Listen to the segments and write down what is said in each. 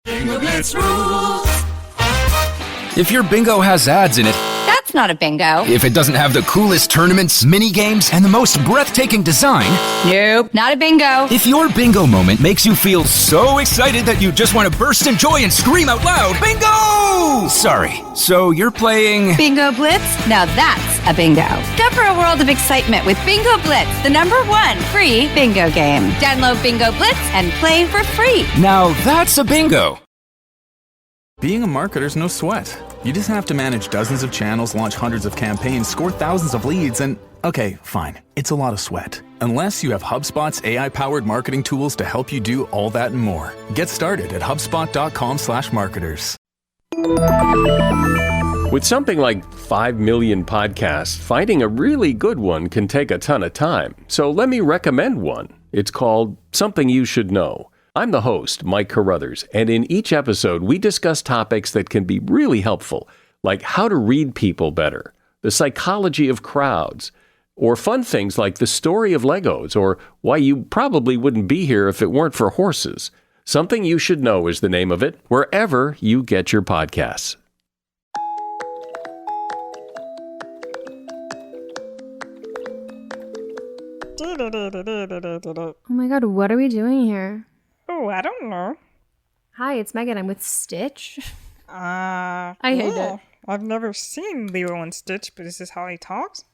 Bingo Blitz rules. If your bingo has ads in it, That's not a bingo. if it doesn't have the coolest tournaments, mini games, and the most breathtaking design, Nope, not a bingo. if your bingo moment makes you feel so excited that you just want to burst in joy and scream out loud, bingo! Sorry, so you're playing... Bingo Blitz? Now that's a bingo. Discover a world of excitement with Bingo Blitz, the #1 free bingo game. Download Bingo Blitz and play for free. Now that's a bingo. Being a marketer's no sweat. You just have to manage dozens of channels, launch hundreds of campaigns, score thousands of leads, and okay, fine, it's a lot of sweat. Unless you have HubSpot's AI-powered marketing tools to help you do all that and more. Get started at HubSpot.com/marketers. With something like 5 million podcasts, finding a really good one can take a ton of time. So let me recommend one. It's called Something You Should Know. I'm the host, Mike Carruthers, and in each episode, we discuss topics that can be really helpful, like how to read people better, the psychology of crowds, or fun things like the story of Legos, or why you probably wouldn't be here if it weren't for horses. Something You Should Know is the name of it, wherever you get your podcasts. Oh my god, what are we doing here? Oh, I don't know. Hi, it's Megan. I'm with Stitch. I hate it. I've never seen Lilo and Stitch, but is this how he talks?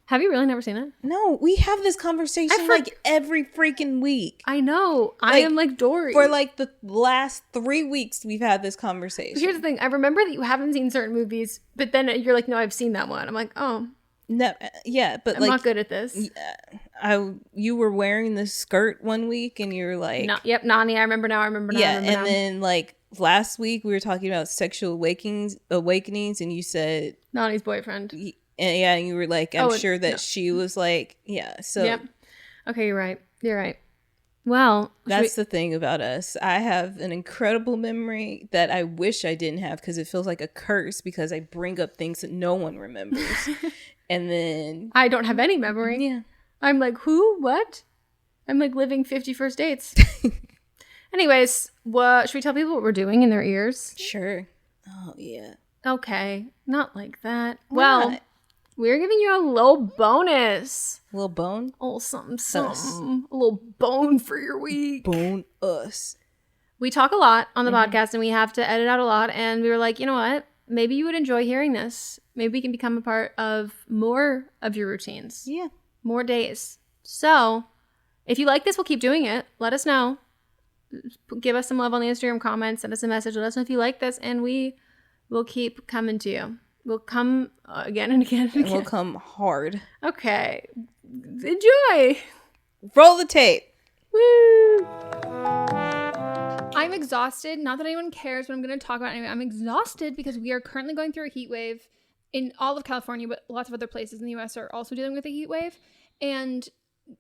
Have you really never seen it? No, we have this conversation like every freaking week. I know. I am like Dory. For like the last 3 weeks, we've had this conversation. Here's the thing. I remember that you haven't seen certain movies, but then you're like, no, I've seen that one. I'm like, oh. No, yeah, but I'm not good at this. You were wearing this skirt one week and you're like... Yep, Nani, I remember now. Yeah, and then like last week we were talking about sexual awakenings and you said... Nani's boyfriend. And you were like, I'm sure that she was like, yeah, so... Yep. Okay, you're right. You're right. Well... That's the thing about us. I have an incredible memory that I wish I didn't have because it feels like a curse because I bring up things that no one remembers. And then... I don't have any memory. Yeah. I'm like, who? What? I'm like living 50 first dates. Anyways, should we tell people what we're doing in their ears? Sure. Oh, yeah. Okay. Not like that. Why well, not? We're giving you a little bonus. A little bone? Oh, something. A little bone for your week. Bone us. We talk a lot on the podcast and we have to edit out a lot. And we were like, you know what? Maybe you would enjoy hearing this. Maybe we can become a part of more of your routines. Yeah. More days. So, if you like this, we'll keep doing it. Let us know. Give us some love on the Instagram comments. Send us a message. Let us know if you like this. And we will keep coming to you. We'll come again and again and again. We'll come hard. Okay. Enjoy. Roll the tape. Woo. I'm exhausted. Not that anyone cares, but I'm going to talk about it anyway. I'm exhausted because we are currently going through a heat wave in all of California, but lots of other places in the U.S. are also dealing with a heat wave. And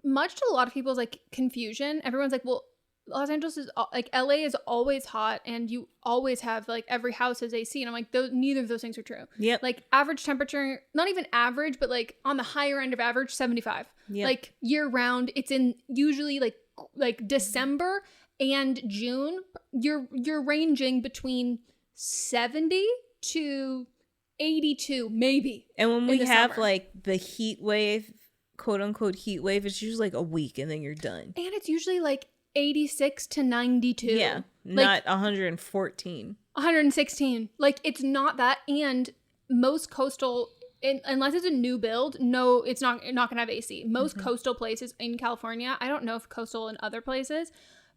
much to a lot of people's like confusion, everyone's like, well, Los Angeles is like LA is always hot and you always have like every house has AC. And I'm like, neither of those things are true. Yep. Like average temperature, not even average, but like on the higher end of average, 75. Yep. Like year round, it's in usually like December and June. You're ranging between 70 to 82 maybe. And when we have summer. like the heat wave, quote unquote heat wave, it's usually like a week and then you're done. And it's usually like 86 to 92. Yeah, like, not 114. 116. Like it's not that. And most coastal, unless it's a new build, no, it's not gonna have AC. Most coastal places in California, I don't know if coastal in other places,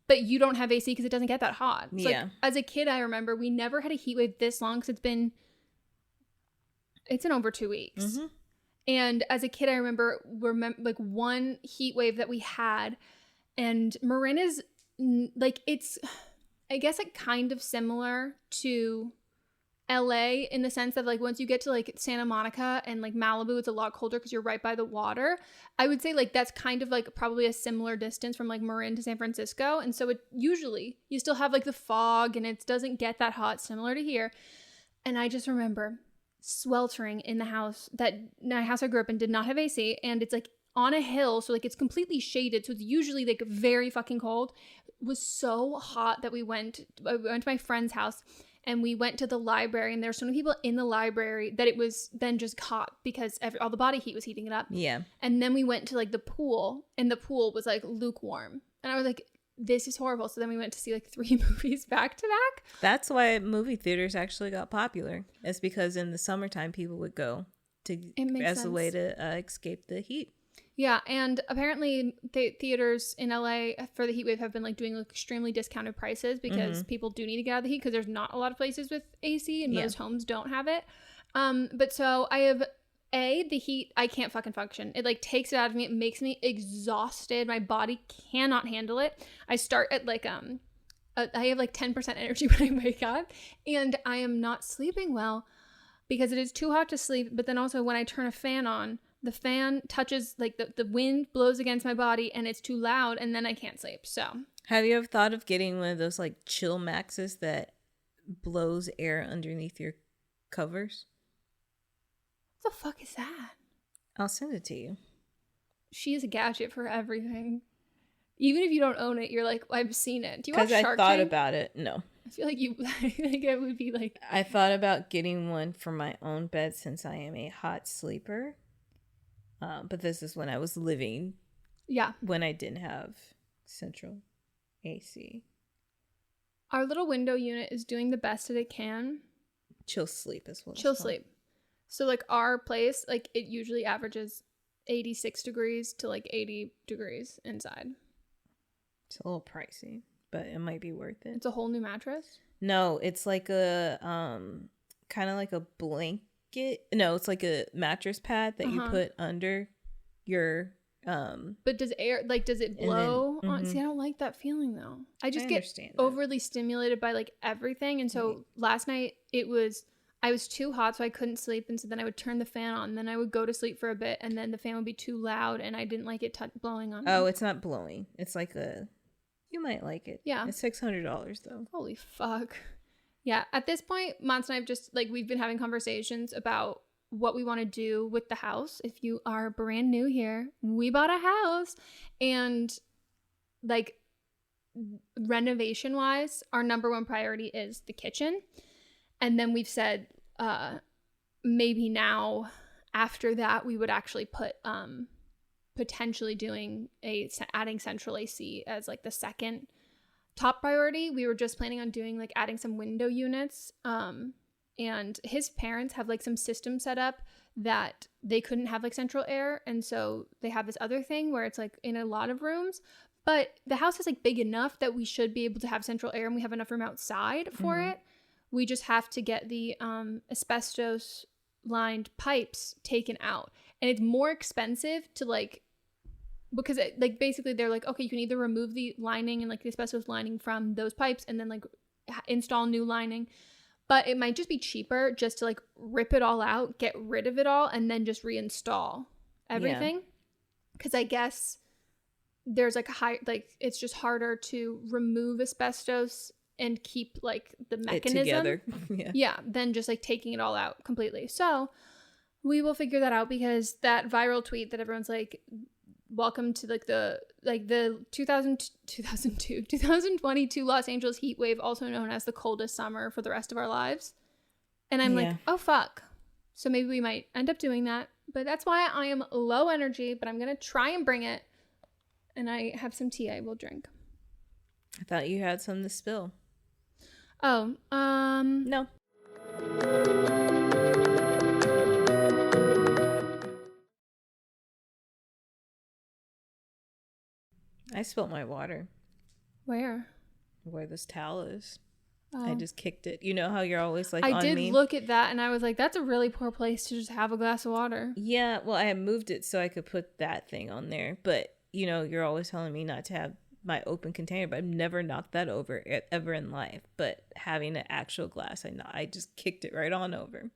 but you don't have AC because it doesn't get that hot. So Yeah. like, as a kid, I remember we never had a heat wave this long because it's been over 2 weeks. And as a kid, I remember like one heat wave that we had, and Marin is like, it's, I guess, like kind of similar to LA in the sense that like once you get to like Santa Monica and like Malibu, it's a lot colder because you're right by the water. I would say like that's kind of like probably a similar distance from like Marin to San Francisco. And so it usually you still have like the fog and it doesn't get that hot, similar to here. And I just remember sweltering in the house, that my house I grew up in did not have AC, and it's like on a hill, so like it's completely shaded, so it's usually like very fucking cold. It was so hot that I went to my friend's house, and we went to the library, and there were so many people in the library that it was then just hot because all the body heat was heating it up. Yeah. And then we went to like the pool, and the pool was like lukewarm, and I was like, this is horrible. So then we went to see like 3 movies back to back. That's why movie theaters actually got popular. It's because in the summertime people would go as a way to escape the heat. Yeah, and apparently the theaters in LA for the heat wave have been like doing like extremely discounted prices because people do need to get out of the heat because there's not a lot of places with AC and most homes don't have it. But so I have the heat, I can't fucking function. It like takes it out of me. It makes me exhausted. My body cannot handle it. I start at like I have like 10% energy when I wake up, and I am not sleeping well because it is too hot to sleep. But then also when I turn a fan on, the fan touches, like the wind blows against my body and it's too loud, and then I can't sleep. So have you ever thought of getting one of those like chill maxes that blows air underneath your covers? what the fuck is that? I'll send it to you. She is a gadget for everything. Even if you don't own it, you're like, I've seen it. Do you watch Because Shark I thought Tank? About it. No. I feel like you like it would be like. I thought about getting one for my own bed since I am a hot sleeper. But this is when I was living. Yeah. When I didn't have central AC. Our little window unit is doing the best that it can. Chill sleep as well. Chill sleep. So like our place, like it usually averages 86 degrees to like 80 degrees inside. It's a little pricey, but it might be worth it. It's a whole new mattress? No, it's like a kind of like a blanket. No, it's like a mattress pad that you put under your But does it blow on? See, I don't like that feeling though. I just get overly stimulated by like everything, and so last night I was too hot, so I couldn't sleep, and so then I would turn the fan on, and then I would go to sleep for a bit, and then the fan would be too loud, and I didn't like it blowing on me. Oh, it's not blowing. It's like you might like it. Yeah. It's $600 though. Holy fuck. Yeah, at this point, Mons and I have just, like, we've been having conversations about what we want to do with the house. If you are brand new here, we bought a house, and, like, renovation-wise, our number one priority is the kitchen. And then we've said maybe now after that we would actually put potentially adding central AC as like the second top priority. We were just planning on doing like adding some window units, and his parents have like some system set up that they couldn't have like central air, and so they have this other thing where it's like in a lot of rooms, but the house is like big enough that we should be able to have central air, and we have enough room outside for it. We just have to get the asbestos lined pipes taken out, and it's more expensive to like, because it, like basically they're like, okay, you can either remove the lining and like the asbestos lining from those pipes and then like install new lining, but it might just be cheaper just to like rip it all out, get rid of it all, and then just reinstall everything. Because I guess there's like it's just harder to remove asbestos and keep like the mechanism together. yeah, than just like taking it all out completely. So we will figure that out, because that viral tweet that everyone's like, welcome to like the 2022 Los Angeles heat wave, also known as the coldest summer for the rest of our lives. And I'm like, oh fuck. So maybe we might end up doing that. But that's why I am low energy, but I'm gonna try and bring it. And I have some tea I will drink. I thought you had some to spill. Oh, no. I spilled my water. Where this towel is. Oh. I just kicked it. You know how you're always like, I did look at that and I was like, that's a really poor place to just have a glass of water. Yeah, well, I had moved it so I could put that thing on there. But, you know, you're always telling me not to have my open container, but I've never knocked that over ever in life. But having an actual glass, I just kicked it right on over.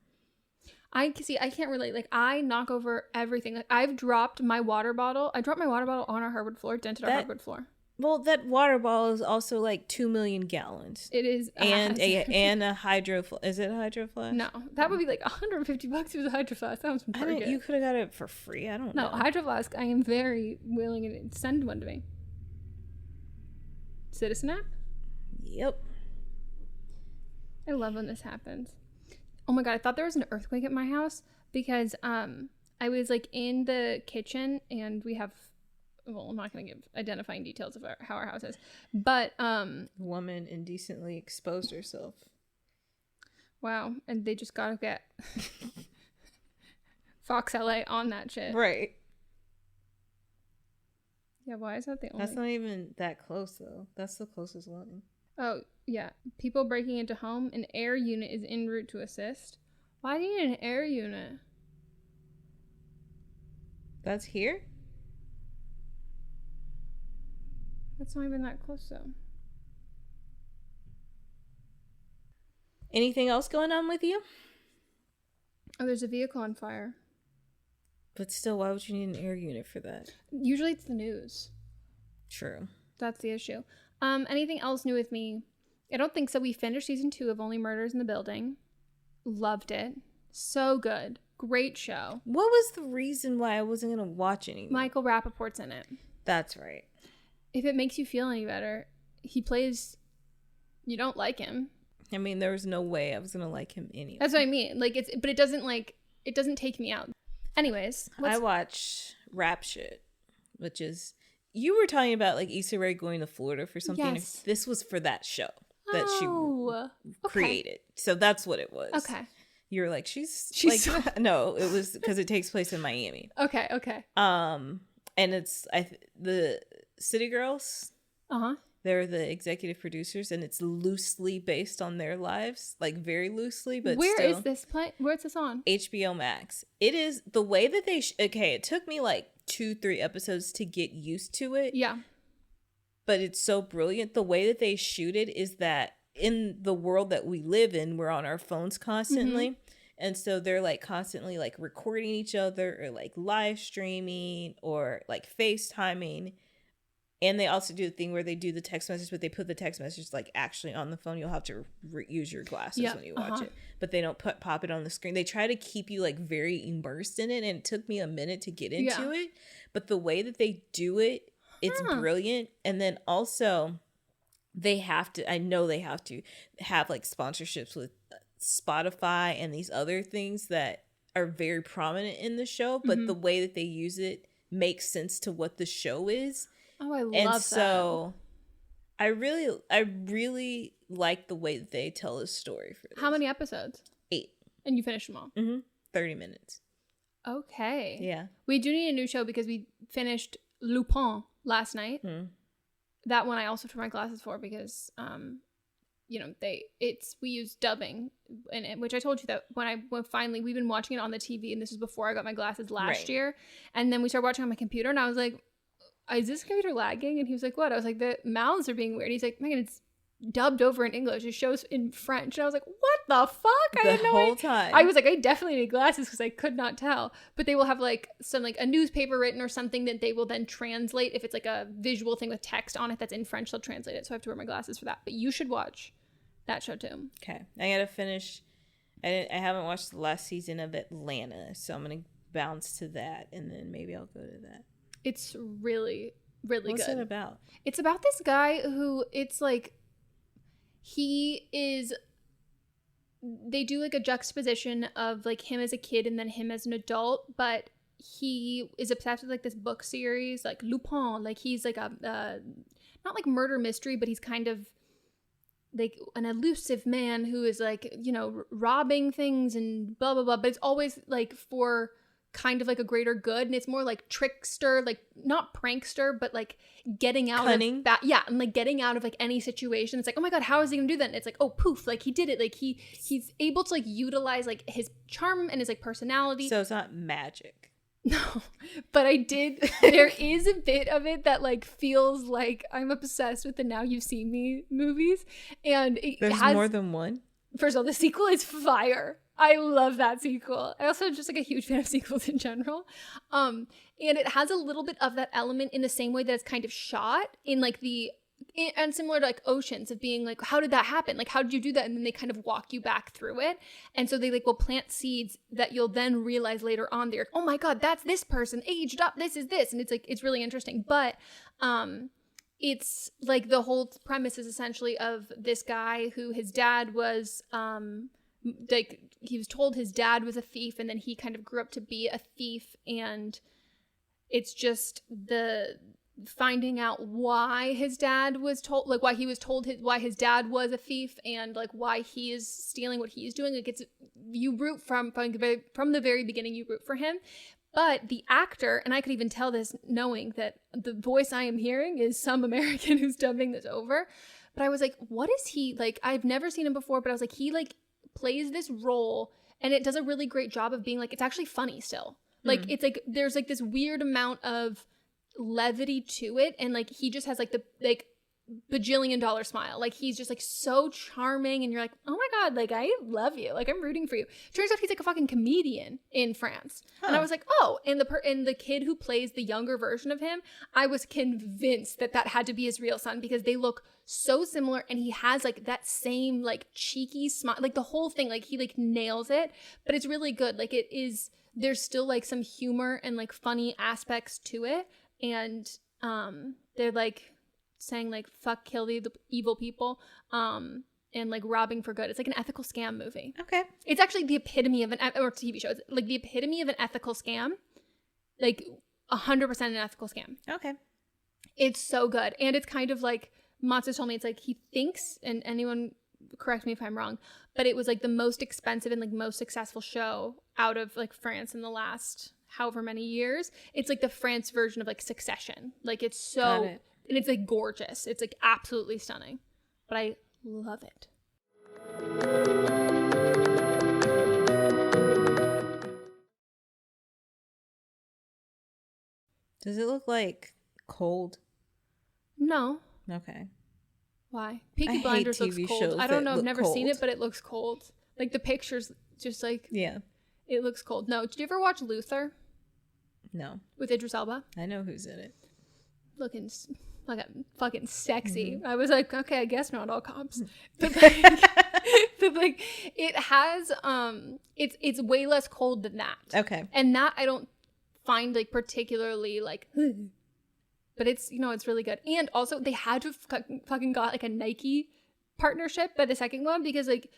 I can't relate. Like, I knock over everything. Like, I've dropped my water bottle. I dropped my water bottle on our hardwood floor, dented our hardwood floor. Well, that water bottle is also like 2 million gallons. It is. And a hydro... Is it a hydro flask? No. That would be like $150 if it was a hydro flask. That was from Target. You could have got it for free. I don't know. No, hydro flask, I am very willing to send one to me. Citizen app? Yep. I love when this happens. Oh my God, I thought there was an earthquake at my house because I was like in the kitchen and we have... Well, I'm not going to give identifying details of how our house is, but woman indecently exposed herself. Wow, and they just got to get Fox LA on that shit, right? Yeah, why is that the only? That's not even that close though. That's the closest one. Oh yeah, people breaking into home. An air unit is en route to assist. Why do you need an air unit? That's here. That's not even that close, though. Anything else going on with you? Oh, there's a vehicle on fire. But still, why would you need an air unit for that? Usually it's the news. True. That's the issue. Anything else new with me? I don't think so. We finished season 2 of Only Murders in the Building. Loved it. So good. Great show. What was the reason why I wasn't going to watch anymore? Michael Rappaport's in it. That's right. If it makes you feel any better, he plays... You don't like him. I mean, there was no way I was going to like him anyway. That's what I mean. Like, but it doesn't, like... It doesn't take me out. Anyways. I watch Rap Shit, which is... You were talking about, like, Issa Rae going to Florida for something. Yes. This was for that show that she okay. created. So that's what it was. Okay. You were like, she's like... No, it was because it takes place in Miami. Okay. And it's... the City Girls... Uh-huh. They're the executive producers, and it's loosely based on their lives, like very loosely, but Where still. is this play? Where's this on? HBO Max. It is the way that they... okay, it took me like 2-3 episodes to get used to it. Yeah. But it's so brilliant. The way that they shoot it is that in the world that we live in, we're on our phones constantly. Mm-hmm. And so they're like constantly like recording each other or like live streaming or like FaceTiming. And they also do the thing where they do the text message, but they put the text message like actually on the phone. You'll have to use your glasses when you watch it, but they don't pop it on the screen. They try to keep you like very immersed in it, and it took me a minute to get into it. But the way that they do it, it's brilliant. And then also, they have to. I know they have to have like sponsorships with Spotify and these other things that are very prominent in the show. But the way that they use it makes sense to what the show is. Oh, I love that. And so I really like the way that they tell a story for this. How many episodes? 8. And you finished them all? 30 minutes. Okay. Yeah. We do need a new show because we finished Lupin last night. That one I also took my glasses for because we use dubbing in it, which I told you that when finally we've been watching it on the TV, and this was before I got my glasses last year, and then we started watching on my computer, and I was like, is this computer lagging? And he was like, what? I was like, the mouths are being weird. He's like, Megan, it's dubbed over in English. It shows in French. And I was like, what the fuck? I had no whole idea. Time. I was like, I definitely need glasses because I could not tell. But they will have like some like a newspaper written or something that they will then translate. If it's like a visual thing with text on it that's in French, they'll translate it. So I have to wear my glasses for that. But you should watch that show too. Okay. I gotta finish. I haven't watched the last season of Atlanta, so I'm gonna bounce to that, and then maybe I'll go to that. It's really good. What's it about? It's about this guy who it's like they do like a juxtaposition of like him as a kid and then him as an adult, but he is obsessed with like this book series like Lupin. Like he's like a not like murder mystery, but he's kind of like an elusive man who is like, robbing things and blah blah blah, but it's always like for kind of like a greater good, and it's more like trickster, like not prankster, but like getting out Cunning. of that, and like getting out of like any situation. It's like, oh my god, how is he gonna do that? And it's like, oh poof, like he did it. Like he's able to like utilize like his charm and his like personality. So it's not magic. No, but there is a bit of it that like feels like I'm obsessed with the Now You've Seen Me movies, and there's more than one. First of all, the sequel is fire. I love that sequel. I also am just like a huge fan of sequels in general. And it has a little bit of that element in the same way that it's kind of shot in like and similar to like Oceans, of being like, how did that happen? Like, how did you do that? And then they kind of walk you back through it. And so they like will plant seeds that you'll then realize later on, they're, oh my God, that's this person aged up. This is this. And it's like, it's really interesting. But it's like the whole premise is essentially of this guy who his dad was, like he was told his dad was a thief, and then he kind of grew up to be a thief, and it's just the finding out why his dad was told, like why he was told why his dad was a thief, and like why he is stealing what he's doing. Like it's, you root from the very beginning, you root for him. But the actor, and I could even tell this knowing that the voice I am hearing is some American who's dubbing this over, but I was like, what is he like? I've never seen him before, but I was like, he like plays this role and it does a really great job of being like, it's actually funny still. Like it's like there's like this weird amount of levity to it, and like he just has like the like bajillion-dollar smile. Like he's just like so charming, and you're like, oh my God, like I love you, like I'm rooting for you. Turns out he's like a fucking comedian in France. And I was like, oh, and the kid who plays the younger version of him, I was convinced that had to be his real son, because they look so similar, and he has like that same like cheeky smile, like the whole thing, like he like nails it. But it's really good. Like it is, there's still like some humor and like funny aspects to it, and they're like saying like fuck, kill the evil people, and like robbing for good. It's like an ethical scam movie. Okay. It's actually the epitome of or TV show. It's like the epitome of an ethical scam. Like 100% an ethical scam. Okay. It's so good. And it's kind of like, Matsu told me, it's like he thinks, and anyone correct me if I'm wrong, but it was like the most expensive and like most successful show out of like France in the last however many years. It's like the France version of like Succession. Like it's so, and it's like gorgeous. It's like absolutely stunning. But I love it. Does it look like cold? No. Okay. Why? Peaky Blinders looks cold. I don't know. I've never seen it, but it looks cold. Like the pictures just like, yeah, it looks cold. No. Did you ever watch Luther? No. With Idris Elba? I know who's in it. Looking like fucking sexy. Mm-hmm. I was like, okay, I guess not all cops. But like it has it's way less cold than that. Okay. And that I don't find like particularly like but it's, you know, it's really good. And also they had to fucking got like a Nike partnership by the second one, because like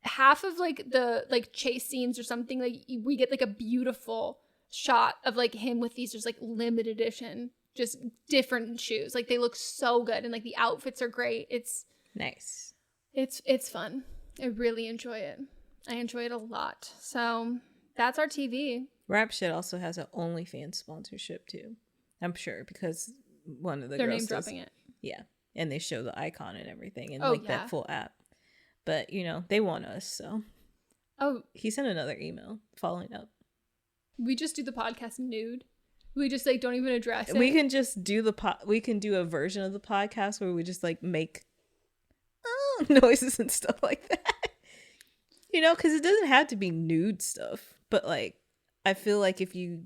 half of like the like chase scenes or something, like we get like a beautiful shot of like him with these just like limited edition just different shoes. Like they look so good, and like the outfits are great. It's nice. It's fun. I really enjoy it. I enjoy it a lot. So that's our TV. Rap Shit also has an OnlyFans sponsorship too, I'm sure, because one of the girls name dropping it. Yeah, and they show the icon and everything, and that full app. But you know they want us, so. Oh, he sent another email following up. We just do the podcast nude. We just like don't even address it. We can just do we can do a version of the podcast where we just like make noises and stuff like that. You know, because it doesn't have to be nude stuff, but like I feel like if you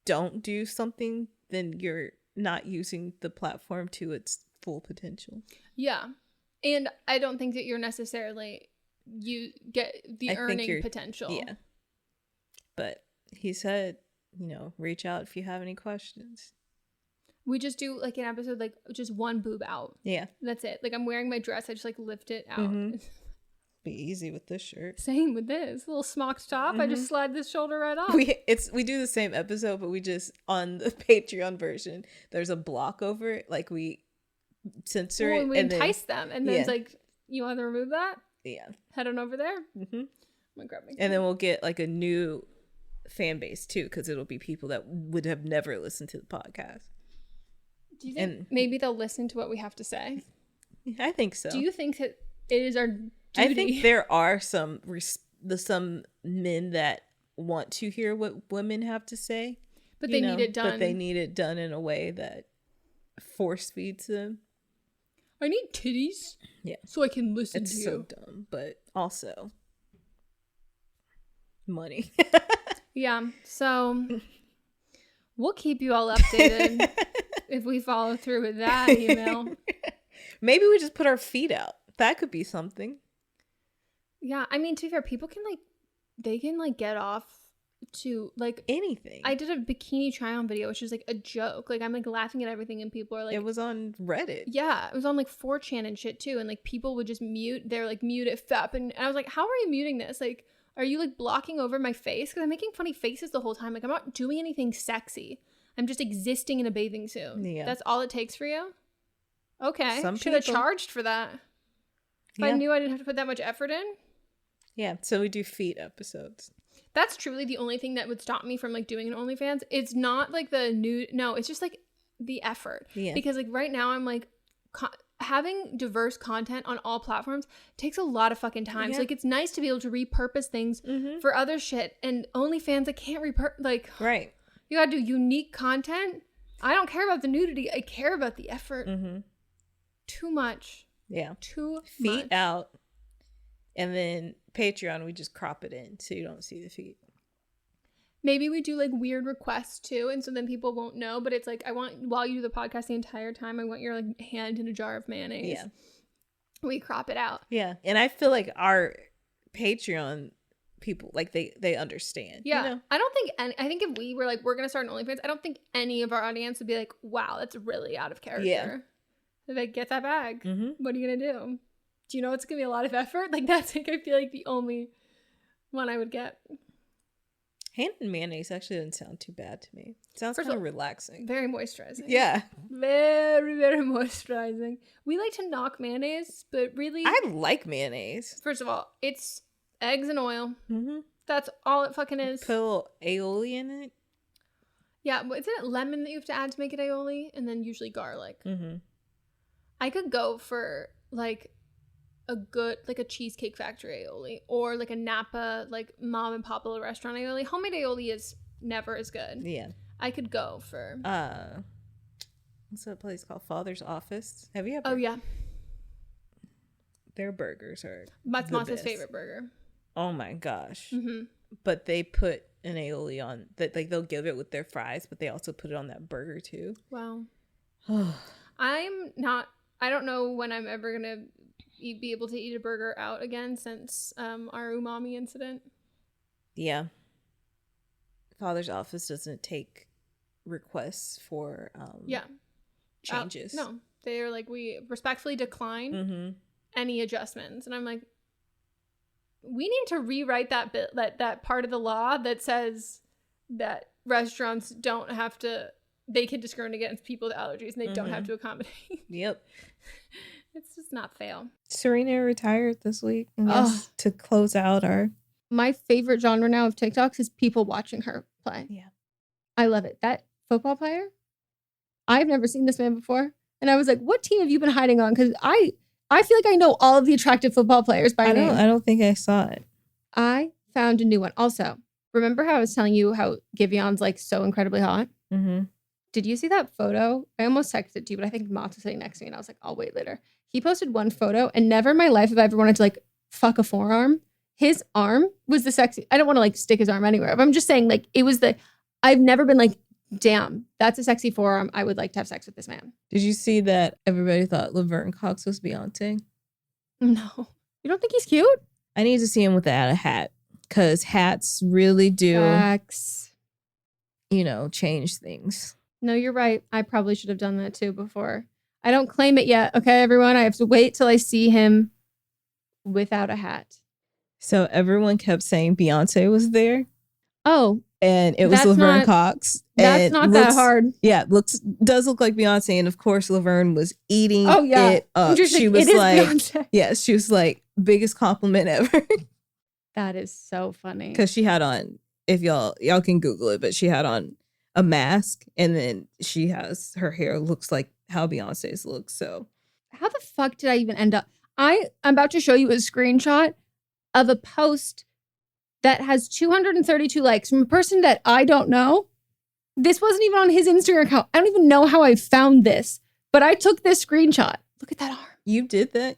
don't do something, then you're not using the platform to its full potential. Yeah. And I don't think that you're necessarily, you get the earning potential. Yeah. But he said, you know, reach out if you have any questions. We just do like an episode, like just one boob out. Yeah. That's it. Like I'm wearing my dress. I just like lift it out. Mm-hmm. Be easy with this shirt. Same with this little smocked top. Mm-hmm. I just slide this shoulder right off. We do the same episode, but we just, on the Patreon version, there's a block over it. Like we censor it. And we entice them. And then it's like, you want to remove that? Yeah. Head on over there. Mm-hmm. I'm gonna grab me. And then we'll get like a new fan base too, because it'll be people that would have never listened to the podcast. Do you think maybe they'll listen to what we have to say? I think so. Do you think that it is our duty? I think there are some men that want to hear what women have to say, but they need it done. But they need it done in a way that force feeds them. I need titties. Yeah. So I can listen It's to so you. dumb, but also money. Yeah. So we'll keep you all updated if we follow through with that email. Maybe we just put our feet out. That could be something. Yeah. I mean, to be fair, people can they can get off to anything. I did a bikini try on video, which is a joke. I'm laughing at everything, and people are it was on Reddit. yeah, it was on 4chan and shit too, and people would just mute. They're mute it fap, and I was like, how are you muting this? Are you blocking over my face? Because I'm making funny faces the whole time. I'm not doing anything sexy. I'm just existing in a bathing suit. Yeah, that's all it takes for you. Okay, some should have people charged for that. If I knew I didn't have to put that much effort in. Yeah, so we do feet episodes. That's truly the only thing that would stop me from doing an OnlyFans. It's not the nude. No, it's just the effort. Yeah. Because right now I'm having diverse content on all platforms takes a lot of fucking time. Yeah. So it's nice to be able to repurpose things for other shit. And OnlyFans, I can't repurpose. Right. You gotta do unique content. I don't care about the nudity. I care about the effort. Too much. Yeah. Too feet much. out. And then Patreon, we just crop it in so you don't see the feet. Maybe we do weird requests too, and so then people won't know. But it's I want, while you do the podcast the entire time, I want your hand in a jar of mayonnaise. Yeah. We crop it out. Yeah. And I feel our Patreon people, they understand. Yeah. You know? I don't think I think if we were we're gonna start an OnlyFans, I don't think any of our audience would be wow, that's really out of character. Yeah. They're get that bag. What are you gonna do? Do you know it's gonna be a lot of effort? That's I feel the only one I would get. Hand and mayonnaise actually doesn't sound too bad to me. It sounds kind of relaxing. Very moisturizing. Yeah. Very, very moisturizing. We like to knock mayonnaise, but really, I like mayonnaise. first of all, it's eggs and oil. That's all it fucking is. Put a little aioli in it. Yeah, but isn't it lemon that you have to add to make it aioli? And then usually garlic. I could go for a good a Cheesecake Factory aioli, or a Napa mom and pop little restaurant aioli. Homemade aioli is never as good. Yeah. I could go for what's that place called? Father's Office. Have you ever? oh yeah, Their burgers are that's the Masa's best. favorite burger. Oh my gosh. But they put an aioli on that. They'll give it with their fries, but they also put it on that burger too. Wow. I don't know when I'm ever gonna be able to eat a burger out again since our umami incident. Yeah. Father's Office doesn't take requests for changes. No, they're we respectfully decline any adjustments, and I'm we need to rewrite that that part of the law that says that restaurants don't have to. They can discriminate against people with allergies, and they don't have to accommodate. Yep. It's just not fair. Serena retired this week. And yes, to close out our... My favorite genre now of TikToks is people watching her play. Yeah. I love it. That football player, I've never seen this man before. And I was what team have you been hiding on? Because I feel I know all of the attractive football players by name. I don't think I saw it. I found a new one. Also, remember how I was telling you how Givion's so incredibly hot? Did you see that photo? I almost texted it to you, but I think Mott's was sitting next to me and I was I'll wait later. He posted one photo, and never in my life have I ever wanted to fuck a forearm. His arm was the sexy. I don't want to stick his arm anywhere, but I'm just saying it was I've never been damn, that's a sexy forearm. I would like to have sex with this man. Did you see that everybody thought Laverne Cox was Beyonce? No. You don't think he's cute? I need to see him without a hat, because hats really do, Facts. change things. No, you're right. I probably should have done that too before. I don't claim it yet. Okay, everyone. I have to wait till I see him without a hat. So everyone kept saying Beyonce was there. Oh. And it was Laverne Cox. That's not that hard. Yeah, does look like Beyonce. And of course, Laverne was eating it up. She was Beyonce. Yes, she was biggest compliment ever. That is so funny. Because she had on, if y'all can Google it, but she had on a mask, and then her hair looks like how Beyonce's looks. So how the fuck did I even end up? I'm about to show you a screenshot of a post that has 232 likes from a person that I don't know. This wasn't even on his Instagram account. I don't even know how I found this, but I took this screenshot. Look at that arm. You did that?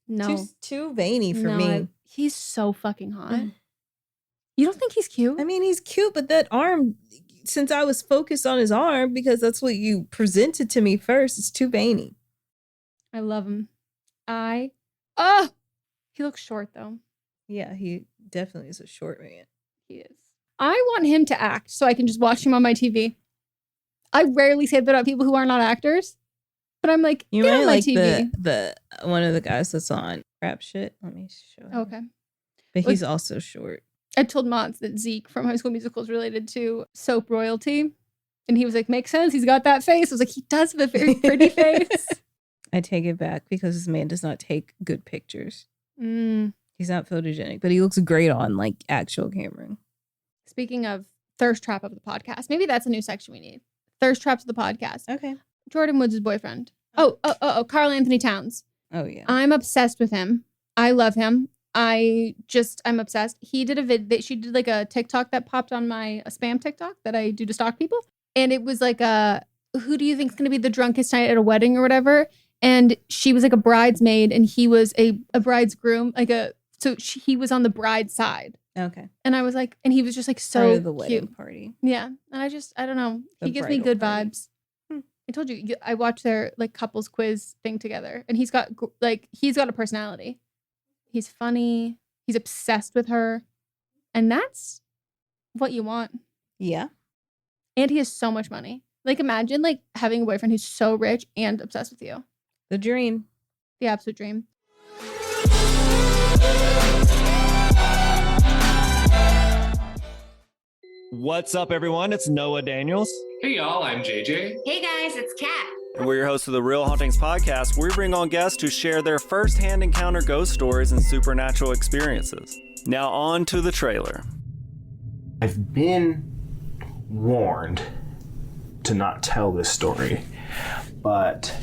No. Too veiny for me. He's so fucking hot. You don't think he's cute? I mean, he's cute, but that arm, since I was focused on his arm, because that's what you presented to me first, it's too veiny. I love him. He looks short though. Yeah, he definitely is a short man. He is. I want him to act so I can just watch him on my TV. I rarely say that about people who are not actors, but I'm like, you get might on my like TV. the one of the guys that's on Rap Shit. Let me show you. Okay. But he's also short. I told Mods that Zeke from High School Musical is related to soap royalty. And he was like, makes sense. He's got that face. I was like, he does have a very pretty face. I take it back because this man does not take good pictures. Mm. He's not photogenic, but he looks great on like actual camera. Speaking of thirst trap of the podcast, maybe that's a new section we need. Thirst traps of the podcast. Okay. Jordan Woods' boyfriend. Karl Anthony Towns. Oh, yeah. I'm obsessed with him. I love him. I'm obsessed. He did she did like a TikTok that popped on a spam TikTok that I do to stalk people. And it was like who do you think is going to be the drunkest night at a wedding or whatever? And she was like a bridesmaid and he was a bride's groom. He was on the bride's side. Okay. And I was like, and he was just like so part of the wedding cute. Party. Yeah. And I don't know. He gives me good vibes. I told you, I watched their like couples quiz thing together and he's got a personality. He's funny. He's obsessed with her. And that's what you want. Yeah. And he has so much money. Like imagine like having a boyfriend who's so rich and obsessed with you. The dream. The absolute dream. What's up, everyone? It's Noah Daniels. Hey, y'all. I'm JJ. Hey, guys, it's Kat. And we're your hosts of the Real Hauntings podcast, where we bring on guests to share their first-hand encounter ghost stories and supernatural experiences. Now on to the trailer. I've been warned to not tell this story, but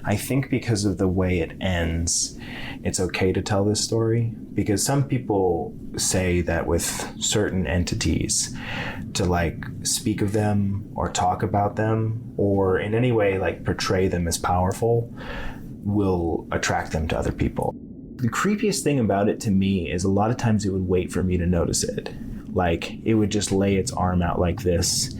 I think because of the way it ends, it's okay to tell this story, because some people say that with certain entities, to like speak of them or talk about them or in any way like portray them as powerful will attract them to other people. The creepiest thing about it to me is a lot of times it would wait for me to notice it. Like it would just lay its arm out like this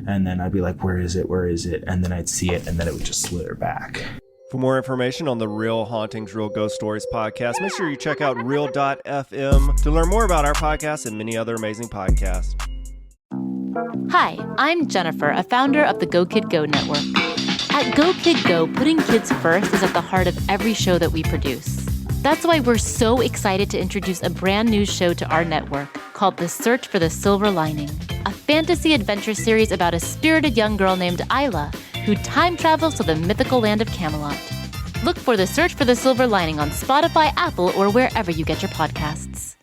and then I'd be like, where is it? Where is it? And then I'd see it and then it would just slither back. For more information on the Real Hauntings, Real Ghost Stories podcast, make sure you check out real.fm to learn more about our podcast and many other amazing podcasts. Hi, I'm Jennifer, a founder of the Go Kid Go network. At Go Kid Go, putting kids first is at the heart of every show that we produce. That's why we're so excited to introduce a brand new show to our network called The Search for the Silver Lining, a fantasy adventure series about a spirited young girl named Isla who time travels to the mythical land of Camelot. Look for The Search for the Silver Lining on Spotify, Apple, or wherever you get your podcasts.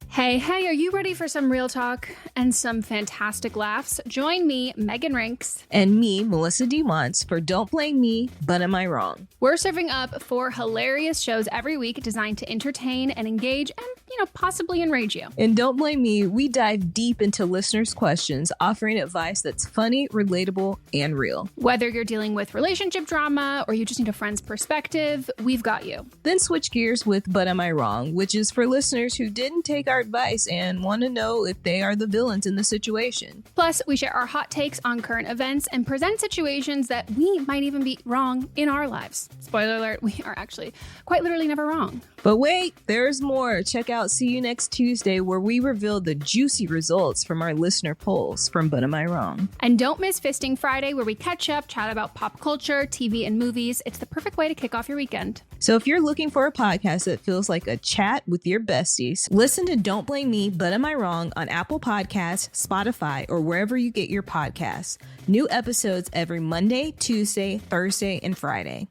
Hey, are you ready for some real talk and some fantastic laughs? Join me, Megan Rinks. And me, Melissa DeMonts, for Don't Blame Me, But Am I Wrong? We're serving up 4 hilarious shows every week designed to entertain and engage and, possibly enrage you. And Don't Blame Me, we dive deep into listeners' questions, offering advice that's funny, relatable, and real. Whether you're dealing with relationship drama or you just need a friend's perspective, we've got you. Then switch gears with But Am I Wrong, which is for listeners who didn't take our advice and want to know if they are the villains in the situation. Plus, we share our hot takes on current events and present situations that we might even be wrong in our lives. Spoiler alert, we are actually quite literally never wrong. But wait, there's more. Check out See You Next Tuesday, where we reveal the juicy results from our listener polls from But Am I Wrong? And don't miss Phisting Friday, where we catch up, chat about pop culture, TV, and movies. It's the perfect way to kick off your weekend. So if you're looking for a podcast that feels like a chat with your besties, listen to Don't Blame Me, But Am I Wrong on Apple Podcasts, Spotify, or wherever you get your podcasts. New episodes every Monday, Tuesday, Thursday, and Friday.